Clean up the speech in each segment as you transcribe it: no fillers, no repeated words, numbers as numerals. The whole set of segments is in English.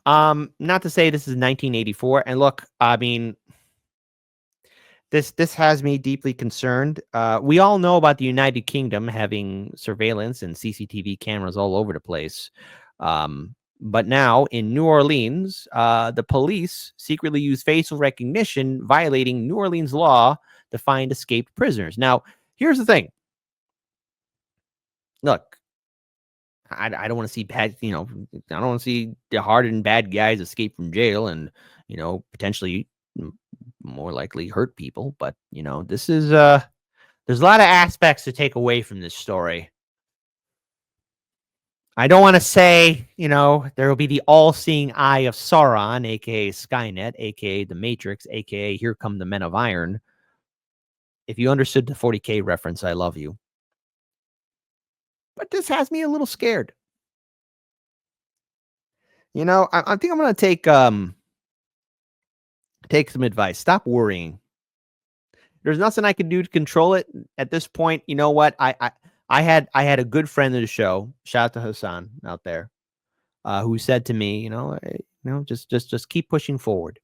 Not to say this is 1984. And look, I mean, this has me deeply concerned. We all know about the United Kingdom having surveillance and CCTV cameras all over the place. But now in New Orleans, the police secretly use facial recognition, violating New Orleans law to find escaped prisoners. Now, here's the thing. Look, I don't want to see bad, I don't want to see the hardened bad guys escape from jail and, potentially more likely hurt people. But, this is, there's a lot of aspects to take away from this story. I don't want to say, there will be the all-seeing eye of Sauron, aka Skynet, aka the Matrix, aka Here Come the Men of Iron. If you understood the 40K reference, I love you. But this has me a little scared. I think I'm going to take some advice. Stop worrying. There's nothing I can do to control it at this point. You know what? I had a good friend of the show. Shout out to Hassan out there, who said to me, just keep pushing forward,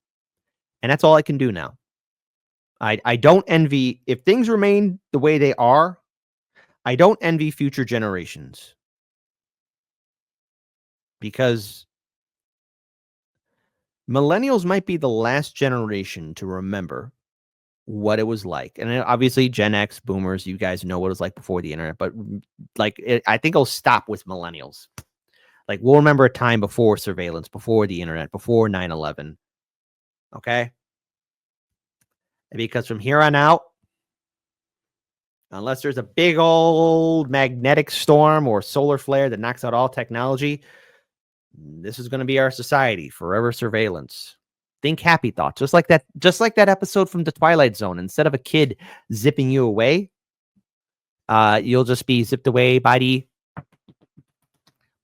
and that's all I can do now. I don't envy, if things remain the way they are, I don't envy future generations, because millennials might be the last generation to remember what it was like. And obviously Gen X, boomers, you guys know what it was like before the internet, but I think it'll stop with millennials. Like, we'll remember a time before surveillance, before the internet, before 9/11. Okay? Because from here on out, unless there's a big old magnetic storm or solar flare that knocks out all technology, this is going to be our society. Forever surveillance. Think happy thoughts. Just like that episode from The Twilight Zone. Instead of a kid zipping you away, you'll just be zipped away by the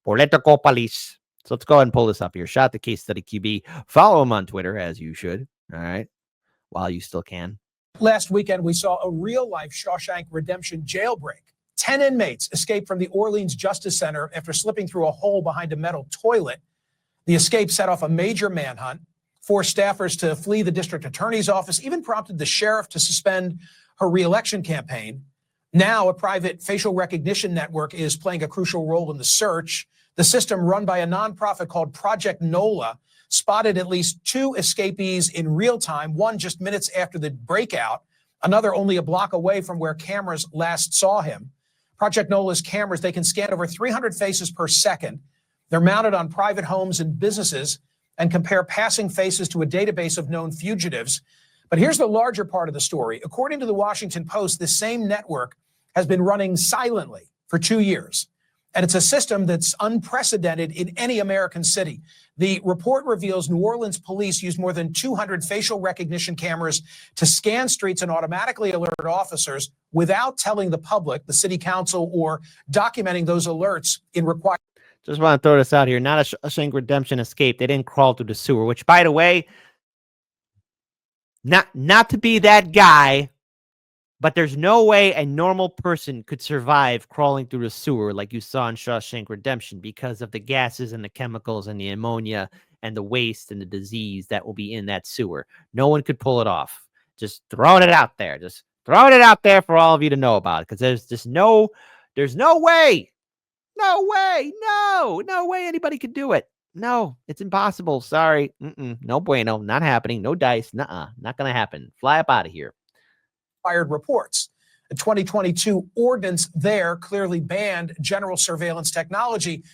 political police. So let's go ahead and pull this up here. Shout out to Case Study QB. Follow him on Twitter, as you should. All right. While you still can. Last weekend, we saw a real-life Shawshank Redemption jailbreak. 10 inmates escaped from the Orleans Justice Center after slipping through a hole behind a metal toilet. The escape set off a major manhunt, forced staffers to flee the district attorney's office, even prompted the sheriff to suspend her re-election campaign. Now, a private facial recognition network is playing a crucial role in the search. The system, run by a nonprofit called Project NOLA, spotted at least 2 escapees in real time, one just minutes after the breakout, another only a block away from where cameras last saw him. Project NOLA's cameras, they can scan over 300 faces per second. They're mounted on private homes and businesses and compare passing faces to a database of known fugitives. But here's the larger part of the story. According to the Washington Post, this same network has been running silently for 2 years. And it's a system that's unprecedented in any American city. The report reveals New Orleans police used more than 200 facial recognition cameras to scan streets and automatically alert officers without telling the public, the city council, or documenting those alerts in required. Just want to throw this out here. Not a Shawshank Redemption escape. They didn't crawl through the sewer, which, by the way, not to be that guy, but there's no way a normal person could survive crawling through the sewer like you saw in Shawshank Redemption, because of the gases and the chemicals and the ammonia and the waste and the disease that will be in that sewer. No one could pull it off. Just throwing it out there. Just throwing it out there for all of you to know about, because there's no way. No way anybody could do it. No, it's impossible. Sorry. No bueno. Not happening. No dice. Nuh-uh. Not going to happen. Fly up out of here. Reports. A 2022 ordinance there clearly banned general surveillance technology.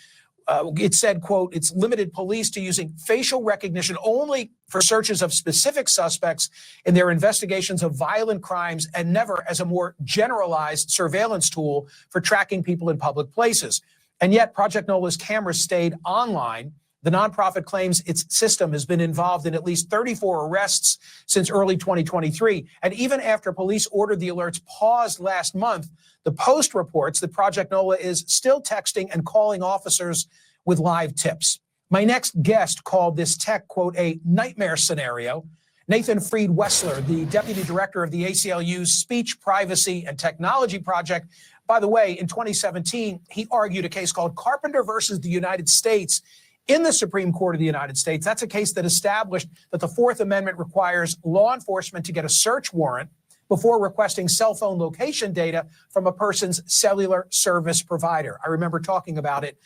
It said, quote, it's limited police to using facial recognition only for searches of specific suspects in their investigations of violent crimes, and never as a more generalized surveillance tool for tracking people in public places. And yet Project NOLA's cameras stayed online. The nonprofit claims its system has been involved in at least 34 arrests since early 2023. And even after police ordered the alerts paused last month, the Post reports that Project NOLA is still texting and calling officers with live tips. My next guest called this tech, quote, a nightmare scenario. Nathan Freed Wessler, the deputy director of the ACLU's Speech, Privacy, and Technology Project. By the way, in 2017, he argued a case called Carpenter versus the United States, in the Supreme Court of the United States. That's a case that established that the Fourth Amendment requires law enforcement to get a search warrant before requesting cell phone location data from a person's cellular service provider. I remember talking about it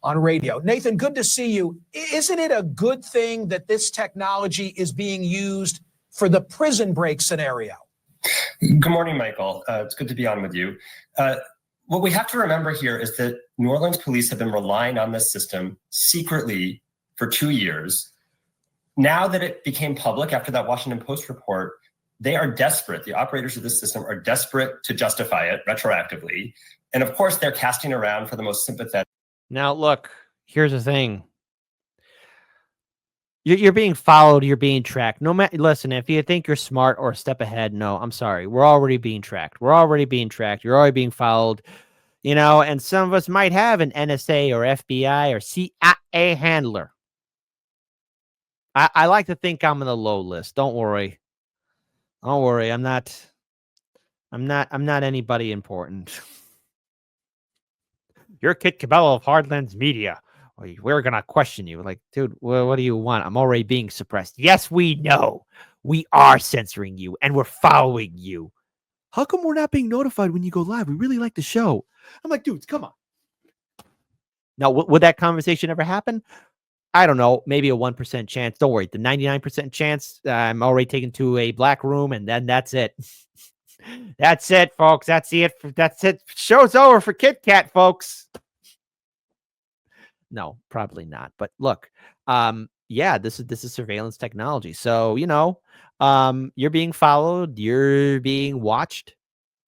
on radio. Nathan, good to see you. Isn't it a good thing that this technology is being used for the prison break scenario? Good morning, Michael. It's good to be on with you. What we have to remember here is that New Orleans police have been relying on this system secretly for 2 years. Now that it became public after that Washington Post report, they are desperate. The operators of this system are desperate to justify it retroactively. And of course, they're casting around for the most sympathetic. Now, look, here's the thing. You're being followed. You're being tracked. No matter, listen, if you think you're smart or a step ahead, no, I'm sorry. We're already being tracked. We're already being tracked. You're already being followed, and some of us might have an NSA or FBI or CIA handler. I like to think I'm on the low list. Don't worry. Don't worry. I'm not anybody important. You're Kit Cabello of Hardlands Media. We're going to question you. Like, dude, what do you want? I'm already being suppressed. Yes, we know. We are censoring you, and we're following you. How come we're not being notified when you go live? We really like the show. I'm like, dudes, come on. Now, would that conversation ever happen? I don't know. Maybe a 1% chance. Don't worry. The 99% chance, I'm already taken to a black room, and then that's it. That's it, folks. That's it. That's it. Show's over for Kit Kat, folks. No, probably not. But look, yeah, this is surveillance technology. So, you're being followed, you're being watched.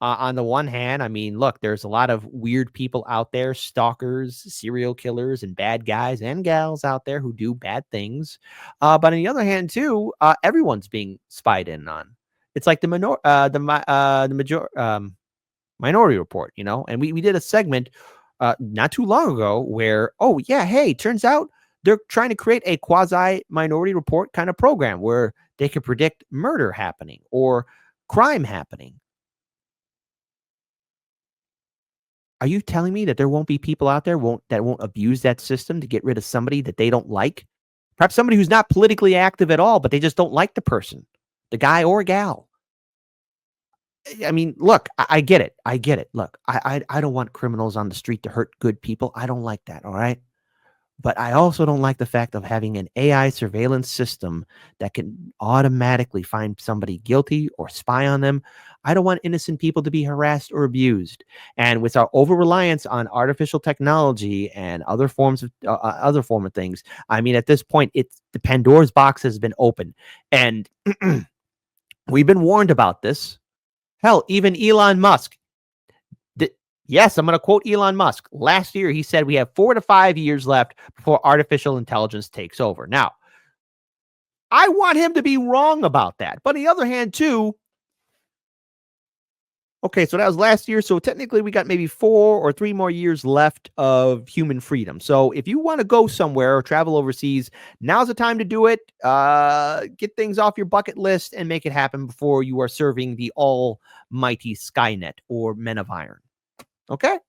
On the one hand, I mean, look, there's a lot of weird people out there, stalkers, serial killers, and bad guys and gals out there who do bad things. But on the other hand, too, everyone's being spied in on. It's like the Minority Report, and we did a segment not too long ago where, oh yeah, hey, turns out they're trying to create a quasi Minority Report kind of program where they could predict murder happening or crime happening. Are you telling me that there won't be people out there that won't abuse that system to get rid of somebody that they don't like? Perhaps somebody who's not politically active at all, but they just don't like the person, the guy or gal. I mean, look, I get it. I get it. Look, I don't want criminals on the street to hurt good people. I don't like that. All right. But I also don't like the fact of having an AI surveillance system that can automatically find somebody guilty or spy on them. I don't want innocent people to be harassed or abused. And with our over-reliance on artificial technology and other forms of things, I mean, at this point, the Pandora's box has been opened, and we've been warned about this. Hell, even Elon Musk. Yes, I'm going to quote Elon Musk. Last year, he said we have 4 to 5 years left before artificial intelligence takes over. Now, I want him to be wrong about that. But on the other hand, too, okay, so that was last year. So technically, we got maybe 4 or 3 more years left of human freedom. So if you want to go somewhere or travel overseas, now's the time to do it. Get things off your bucket list and make it happen before you are serving the almighty Skynet or Men of Iron. Okay,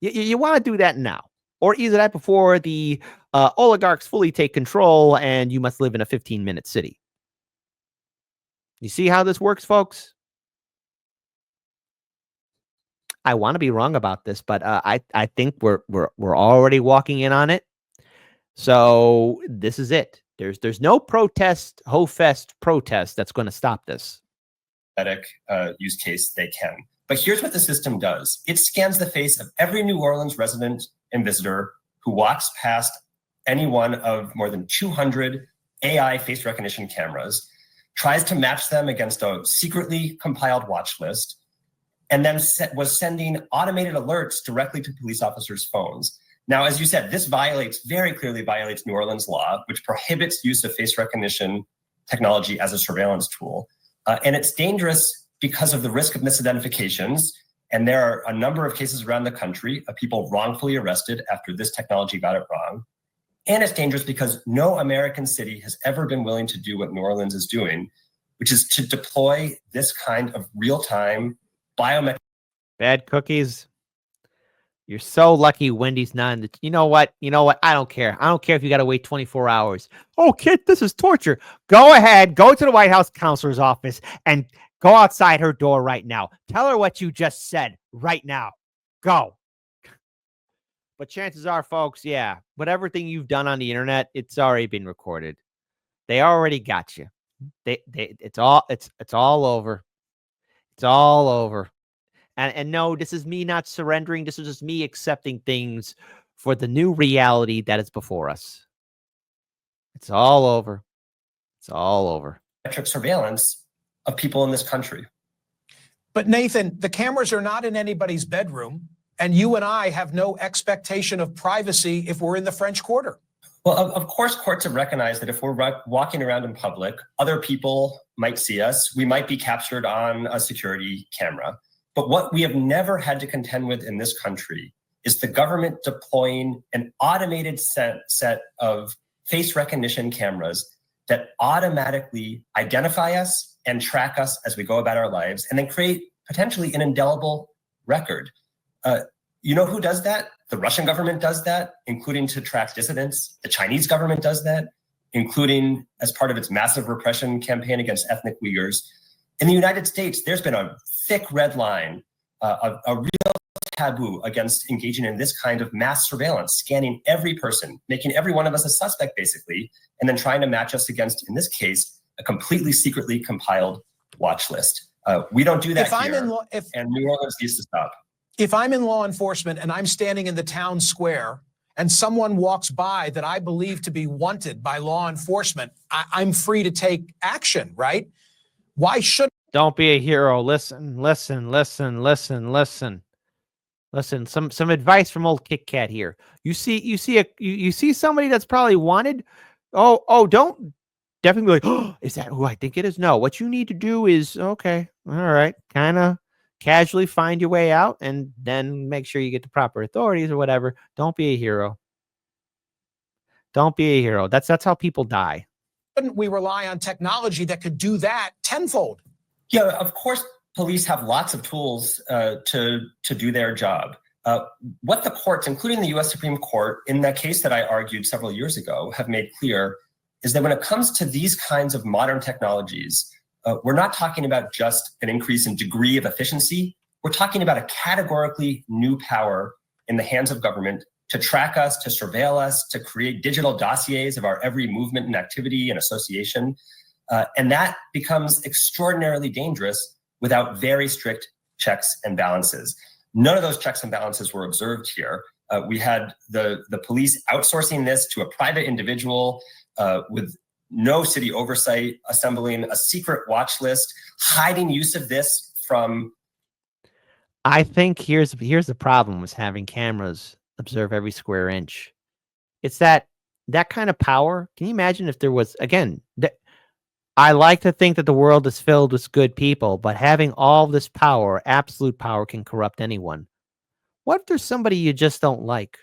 you want to do that now, or either that before the oligarchs fully take control and you must live in a 15-minute city. You see how this works, folks? I want to be wrong about this, but I think we're already walking in on it. So this is it. There's no ho-fest protest that's going to stop this. Use case they can. But here's what the system does. It scans the face of every New Orleans resident and visitor who walks past any one of more than 200 AI face recognition cameras, tries to match them against a secretly compiled watch list, and then was sending automated alerts directly to police officers' phones. Now, as you said, this very clearly violates New Orleans law, which prohibits use of face recognition technology as a surveillance tool. And it's dangerous because of the risk of misidentifications. And there are a number of cases around the country of people wrongfully arrested after this technology got it wrong. And it's dangerous because no American city has ever been willing to do what New Orleans is doing, which is to deploy this kind of real-time biometric. Bad cookies. You're so lucky Wendy's not in the. You know what? You know what? I don't care. I don't care if you got to wait 24 hours. Oh, kid, this is torture. Go ahead. Go to the White House counselor's office and go outside her door right now. Tell her what you just said right now. Go. But chances are, folks, yeah, whatever thing you've done on the internet, it's already been recorded. They already got you. It's all over. It's all over. And no, this is me not surrendering. This is just me accepting things for the new reality that is before us. It's all over. It's all over. Surveillance of people in this country. But Nathan, the cameras are not in anybody's bedroom, and you and I have no expectation of privacy if we're in the French Quarter. Well, of course, courts have recognized that if we're walking around in public, other people might see us. We might be captured on a security camera. But what we have never had to contend with in this country is the government deploying an automated set of face recognition cameras that automatically identify us and track us as we go about our lives, and then create potentially an indelible record. You know who does that? The Russian government does that, including to track dissidents. The Chinese government does that, including as part of its massive repression campaign against ethnic Uyghurs. In the United States, there's been a thick red line, a real taboo against engaging in this kind of mass surveillance, scanning every person, making every one of us a suspect, basically, and then trying to match us against, in this case, a completely secretly compiled watch list. We don't do that and New Orleans needs to stop. If I'm in law enforcement and I'm standing in the town square and someone walks by that I believe to be wanted by law enforcement, I'm free to take action, right? Why should? Don't be a hero. Listen. Some advice from old Kit Kat here. You see somebody that's probably wanted. Oh, don't definitely be like, oh, is that who I think it is? No, what you need to do is, okay, all right, kind of casually find your way out and then make sure you get the proper authorities or whatever. Don't be a hero. Don't be a hero. That's how people die. Couldn't we rely on technology that could do that tenfold? Yeah, of course, police have lots of tools to do their job. What the courts, including the U.S. Supreme Court, in that case that I argued several years ago, have made clear is that when it comes to these kinds of modern technologies, we're not talking about just an increase in degree of efficiency. We're talking about a categorically new power in the hands of government to track us, to surveil us, to create digital dossiers of our every movement and activity and association. And that becomes extraordinarily dangerous without very strict checks and balances. None of those checks and balances were observed here. We had the police outsourcing this to a private individual with no city oversight, assembling a secret watch list, hiding use of this from. I think here's the problem with having cameras observe every square inch. It's that kind of power. Can you imagine if there was, again, I like to think that the world is filled with good people, but having all this power, absolute power, can corrupt anyone. What if there's somebody you just don't like?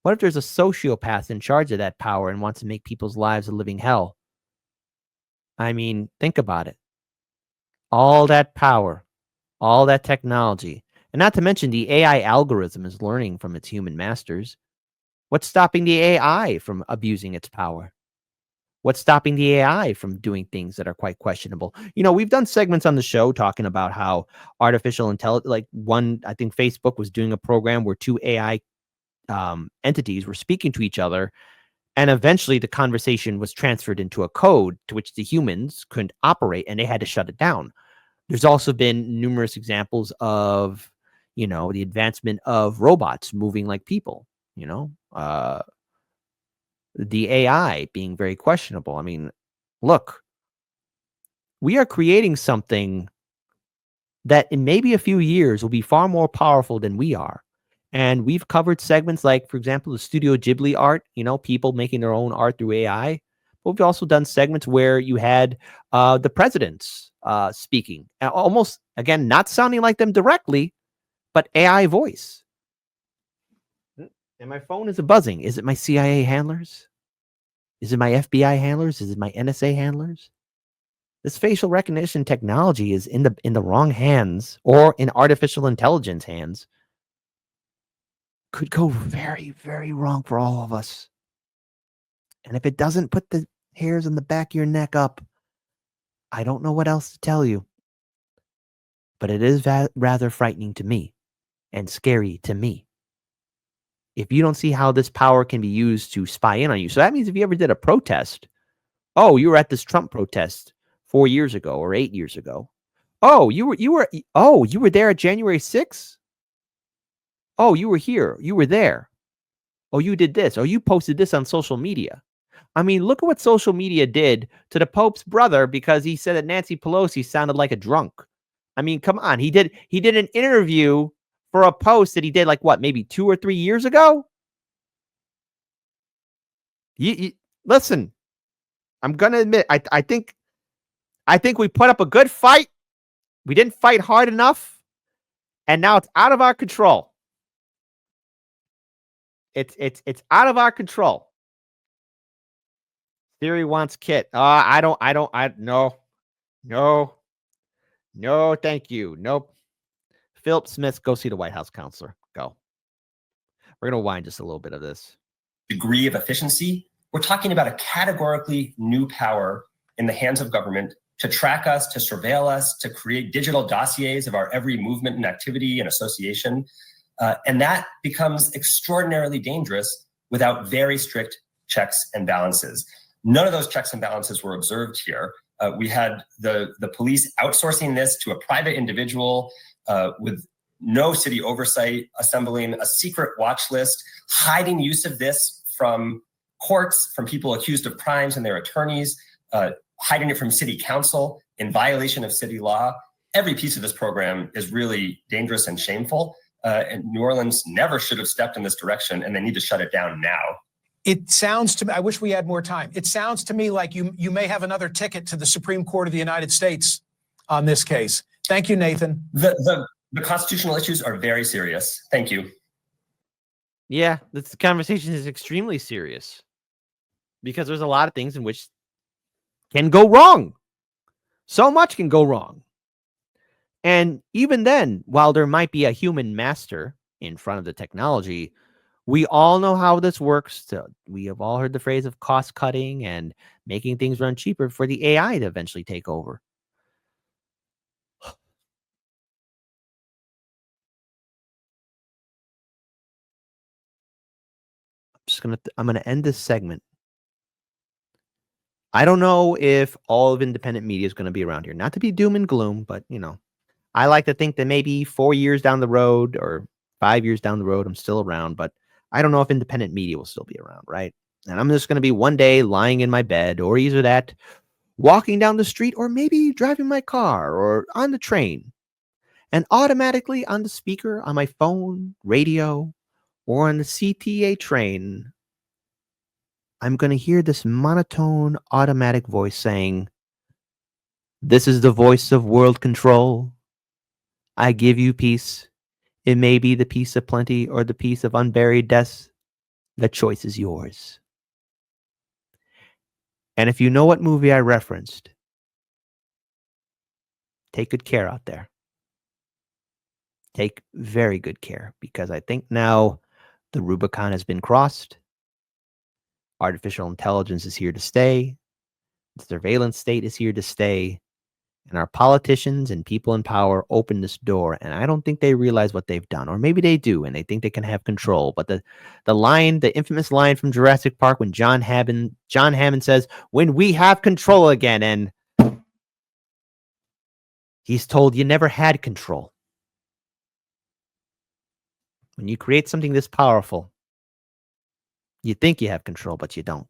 What if there's a sociopath in charge of that power and wants to make people's lives a living hell? I mean, think about it. All that power, all that technology, and not to mention the AI algorithm is learning from its human masters. What's stopping the AI from abusing its power? What's stopping the AI from doing things that are quite questionable? You know, we've done segments on the show talking about how artificial intelligence, like I think Facebook was doing a program where two AI entities were speaking to each other, and eventually the conversation was transferred into a code to which the humans couldn't operate, and they had to shut it down. There's also been numerous examples of, the advancement of robots moving like people, the AI being very questionable. I mean, look, we are creating something that in maybe a few years will be far more powerful than we are. And we've covered segments like, for example, the Studio Ghibli art, people making their own art through AI. But we've also done segments where you had the presidents speaking, almost, again, not sounding like them directly, but AI voice. And my phone is buzzing. Is it my CIA handlers? Is it my FBI handlers? Is it my NSA handlers? This facial recognition technology is in the wrong hands, or in artificial intelligence hands. could go very, very wrong for all of us. And if it doesn't put the hairs on the back of your neck up, I don't know what else to tell you. But it is rather frightening to me and scary to me. If you don't see how this power can be used to spy in on you. So that means if you ever did a protest, oh, you were at this Trump protest 4 years ago or 8 years ago. Oh, you were there at January 6th? Oh, you were here. You were there. Oh, you did this. Oh, you posted this on social media. I mean, look at what social media did to the Pope's brother because he said that Nancy Pelosi sounded like a drunk. I mean, come on. He did an interview for a post that he did like what, maybe 2 or 3 years ago? Listen, I'm going to admit, I think we put up a good fight. We didn't fight hard enough, and now it's out of our control. It's out of our control. Theory wants Kit. No, thank you. Nope. Philip Smith, go see the White House counselor. Go. We're going to wind just a little bit of this. Degree of efficiency, we're talking about a categorically new power in the hands of government to track us, to surveil us, to create digital dossiers of our every movement and activity and association. And that becomes extraordinarily dangerous without very strict checks and balances. None of those checks and balances were observed here. We had the police outsourcing this to a private individual with no city oversight, assembling a secret watch list, hiding use of this from courts, from people accused of crimes and their attorneys, hiding it from city council in violation of city law. Every piece of this program is really dangerous and shameful. And New Orleans never should have stepped in this direction, and they need to shut it down now. It sounds to me, I wish we had more time. It sounds to me like you may have another ticket to the Supreme Court of the United States on this case. Thank you, Nathan. The constitutional issues are very serious. Thank you. Yeah, this conversation is extremely serious because there's a lot of things in which can go wrong. So much can go wrong. And even then, while there might be a human master in front of the technology, we all know how this works. We have all heard the phrase of cost cutting and making things run cheaper for the AI to eventually take over. I'm gonna end this segment. I don't know if all of independent media is going to be around here. Not to be doom and gloom, but I like to think that maybe 4 years down the road or 5 years down the road, I'm still around, but I don't know if independent media will still be around, right? And I'm just going to be one day lying in my bed or either that, walking down the street, or maybe driving my car or on the train. And automatically on the speaker, on my phone, radio, or on the CTA train, I'm going to hear this monotone automatic voice saying, "This is the voice of world control. I give you peace. It may be the peace of plenty or the peace of unburied deaths. The choice is yours." And if you know what movie I referenced, take good care out there. Take very good care, because I think now the Rubicon has been crossed. Artificial intelligence is here to stay. The surveillance state is here to stay. And our politicians and people in power open this door, and I don't think they realize what they've done. Or maybe they do, and they think they can have control. But the infamous line from Jurassic Park when John Hammond says, "When we have control again," and he's told you never had control. When you create something this powerful, you think you have control, but you don't.